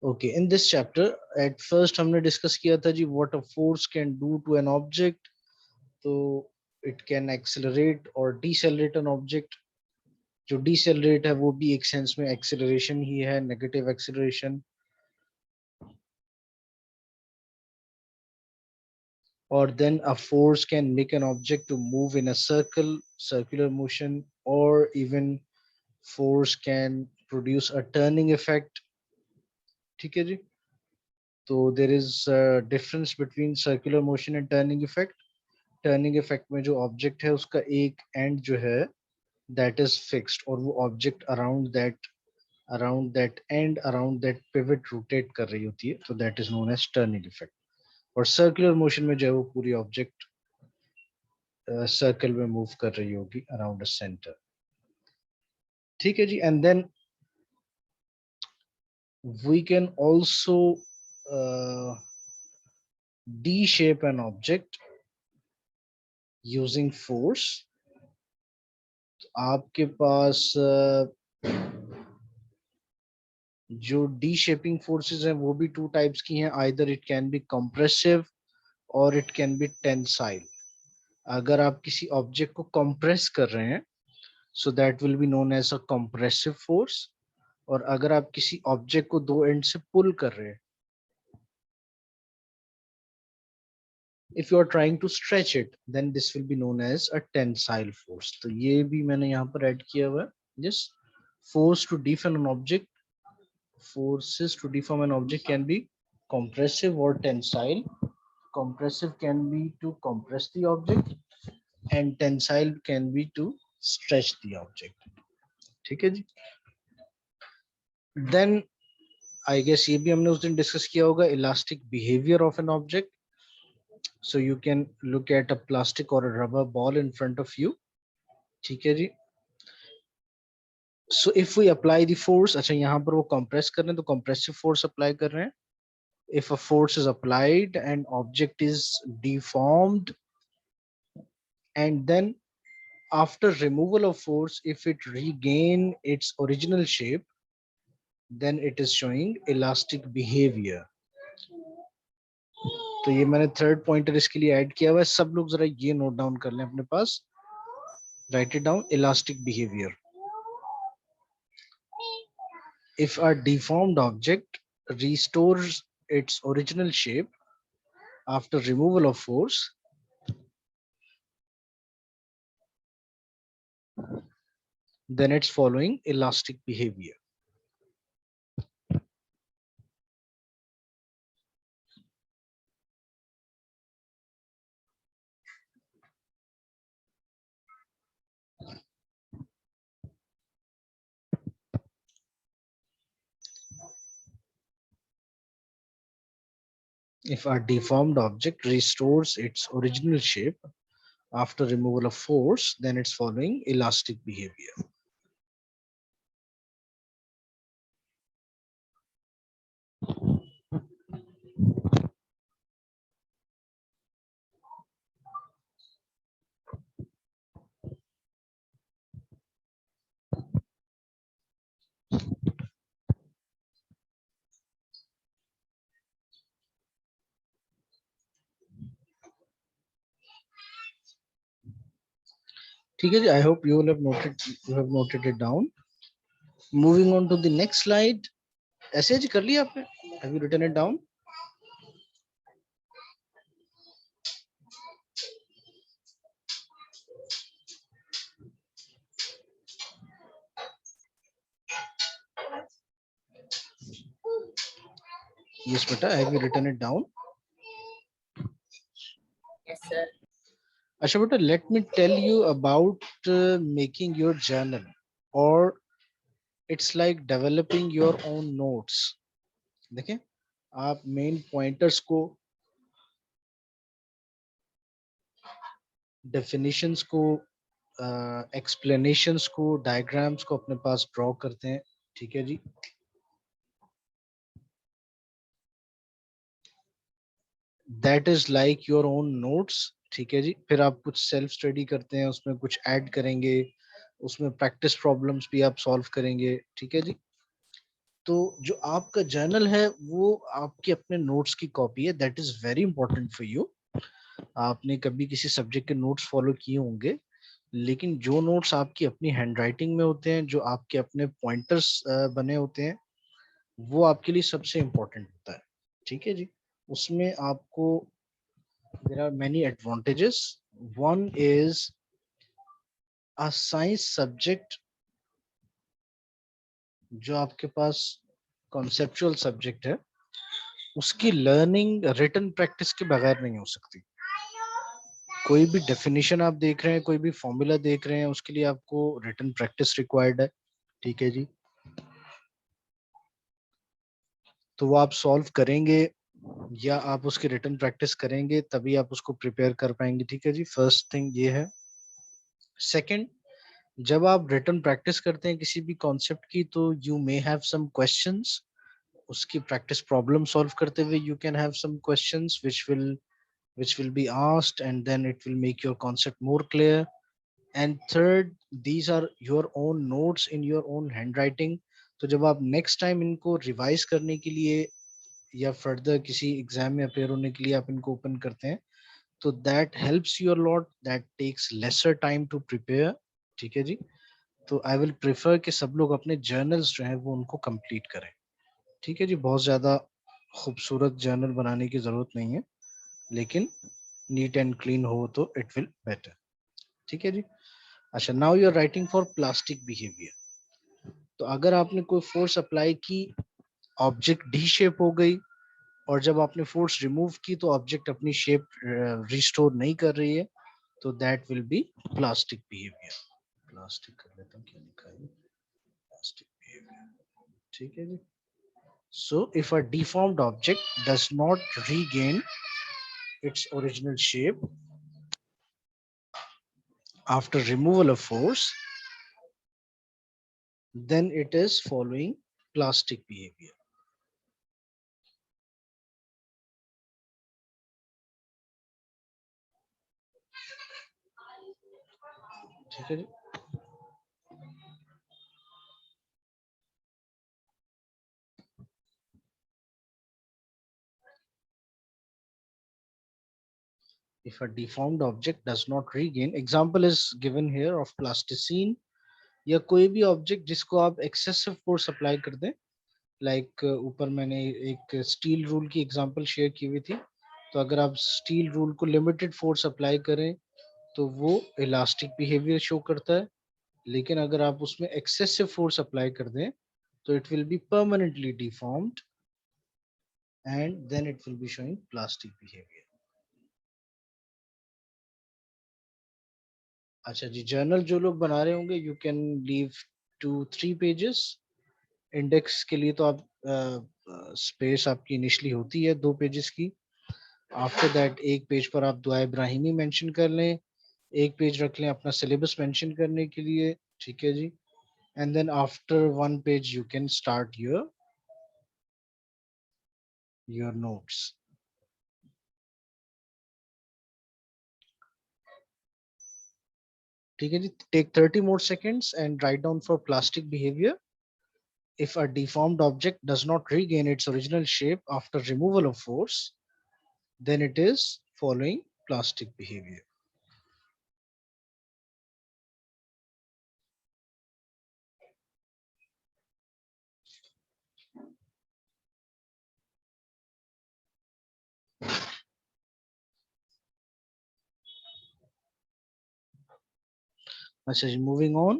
Okay, in this chapter at first हमने discuss किया था जी what a force can do to an object. तो it can accelerate or decelerate an object. जो decelerate है वो भी एक sense में acceleration ही है, negative acceleration. Or then a force can make an object to move in a circular motion, or even force can produce a turning effect. ठीक है जी. तो there is a difference between circular motion and turning effect. Turning effect में जो object है उसका एक and जो है दैट इज फिक्स्ड, और वो object around that and around that pivot rotate कर रही होती है, तो that is known as turning effect. और सर्कुलर मोशन में जो है वो पूरी ऑब्जेक्ट सर्कल में मूव कर रही होगी अराउंड अ सेंटर. ठीक है जी. And then we can also deshape an object using force. आपके पास जो डी शेपिंग फोर्सेस हैं वो भी टू टाइप्स की हैं. Either it can be compressive और इट कैन बी टेंसाइल. अगर आप किसी ऑब्जेक्ट को कंप्रेस कर रहे हैं so that will be known as a compressive force. और अगर आप किसी ऑब्जेक्ट को दो एंड से पुल कर रहे हैं, if you are trying to stretch it, then this will be known as a tensile force. तो ये भी मैंने यहाँ पर ऐड किया हुआ है. This force to deform an object forces to deform an object can be compressive or tensile. Compressive can be to compress the object and tensile can be to stretch the object. ठीक है जी. Then I guess ये भी हमने उस दिन discuss किया होगा, elastic behavior of an object. So you can look at a plastic or a rubber ball in front of you. ठीक है जी. So if we apply the force, अच्छा यहाँ पर वो compress कर रहे हैं तो compressive force apply कर रहे हैं. If a force is applied and object is deformed, and then after removal of force, if it regain its original shape, then it is showing elastic behavior. तो ये मैंने थर्ड पॉइंटर इसके लिए add किया हुआ है. सब लोग जरा ये नोट डाउन कर लें अपने पास. Write it down. Elastic behaviour. If a deformed object restores its original shape after removal of force, then it's following elastic behavior. If a deformed object restores its original shape after removal of force, then it's following elastic behavior. ठीक है जी. I hope you have noted it down. Moving on to the next slide. ऐसे जी कर लिया आपने? Have you written it down? Yes, beta. Have you written it down? Yes, sir. Asha beta, let me tell you about making your journal, or it's like developing your own notes. देखें, आप main pointers को, definitions को, explanations को, diagrams को अपने पास draw करते हैं. ठीक है जी. That is like your own notes. ठीक है जी. फिर आप कुछ सेल्फ स्टडी करते हैं, उसमें कुछ ऐड करेंगे, उसमें प्रैक्टिस प्रॉब्लम्स भी आप सॉल्व करेंगे. ठीक है जी. तो जो आपका जर्नल है वो आपके अपने नोट्स की कॉपी है, that is very important for you. आपने कभी किसी सब्जेक्ट के नोट्स फॉलो किए होंगे, लेकिन जो नोट्स आपकी अपनी हैंडराइटिंग में होते हैं, जो आपके अपने पॉइंटर्स बने होते हैं, वो आपके लिए सबसे इम्पोर्टेंट होता है। ठीक है जी। उसमें आपको there are many advantages. One is a science subject, जो आपके पास कॉन्सेप्चुअल सब्जेक्ट है, उसकी लर्निंग रिटन प्रैक्टिस के बगैर नहीं हो सकती। कोई भी डेफिनेशन आप देख रहे हैं, कोई भी फॉर्मूला देख रहे हैं, उसके लिए आपको रिटन प्रैक्टिस रिक्वायर्ड है। ठीक है जी। तो वो आप सॉल्व करेंगे या आप उसकी रिटन प्रैक्टिस करेंगे, तभी आप उसको प्रिपेयर कर पाएंगे। ठीक है जी, फर्स्ट थिंग ये है। सेकंड, जब आप रिटन प्रैक्टिस करते हैं किसी भी कॉन्सेप्ट की, तो you may have some questions. उसकी प्रैक्टिस प्रॉब्लम सॉल्व करते हुए you can have some questions which will be asked, and then it will make your concept more clear. And third, these are your own notes in your own handwriting. तो जब आप next time इनको revise करने के लिए या further किसी exam में अपेयर होने के लिए आप इनको ओपन करते हैं, तो that helps you a lot, that takes lesser time to prepare. ठीक है जी। तो आई विल प्रेफर कि सब लोग अपने जर्नल्स जो है वो उनको कंप्लीट करें। ठीक है जी। बहुत ज्यादा खूबसूरत जर्नल बनाने की जरूरत नहीं है, लेकिन नीट एंड क्लीन हो तो इट विल बेटर। ठीक है जी। अच्छा, now you are writing for plastic behaviour. तो अगर आपने कोई फोर्स अप्लाई की, ऑब्जेक्ट डी शेप हो गई, और जब आपने फोर्स रिमूव की तो ऑब्जेक्ट अपनी शेप रिस्टोर नहीं कर रही है, तो that will B plastic behaviour. Plastic कर लेता हूँ, क्या लिखा है, प्लास्टिक बिहेवियर। ठीक है जी। So if a deformed object does not regain its original shape after removal of force, then it is following plastic behavior. ठीक है जी। If a deformed object does not regain, example is given here of plasticine, या कोई भी object जिसको आप excessive force apply कर दें, like ऊपर मैंने एक स्टील रूल की एग्जांपल शेयर की हुई थी। तो अगर आप स्टील रूल को लिमिटेड फोर्स अप्लाई करें तो वो इलास्टिक बिहेवियर शो करता है, लेकिन अगर आप उसमें एक्सेसिव फोर्स अप्लाई कर दें तो it will be permanently deformed, and then it will be showing plastic behaviour. अच्छा जी, जर्नल जो लोग बना रहे होंगे, you can leave 2-3 pages. Index के लिए तो आप स्पेस आपकी इनिशियली होती है 2 पेजेस की। आफ्टर दैट एक पेज पर आप दुआ इब्राहिमी मेंशन कर लें, एक पेज रख लें अपना सिलेबस मेंशन करने के लिए। ठीक है जी। And then after 1 page you can start your notes. ठीक है जी। Take 30 more seconds and write down for plastic behavior. If a deformed object does not regain its original shape after removal of force, then it is following plastic behavior. अच्छा जी, moving on.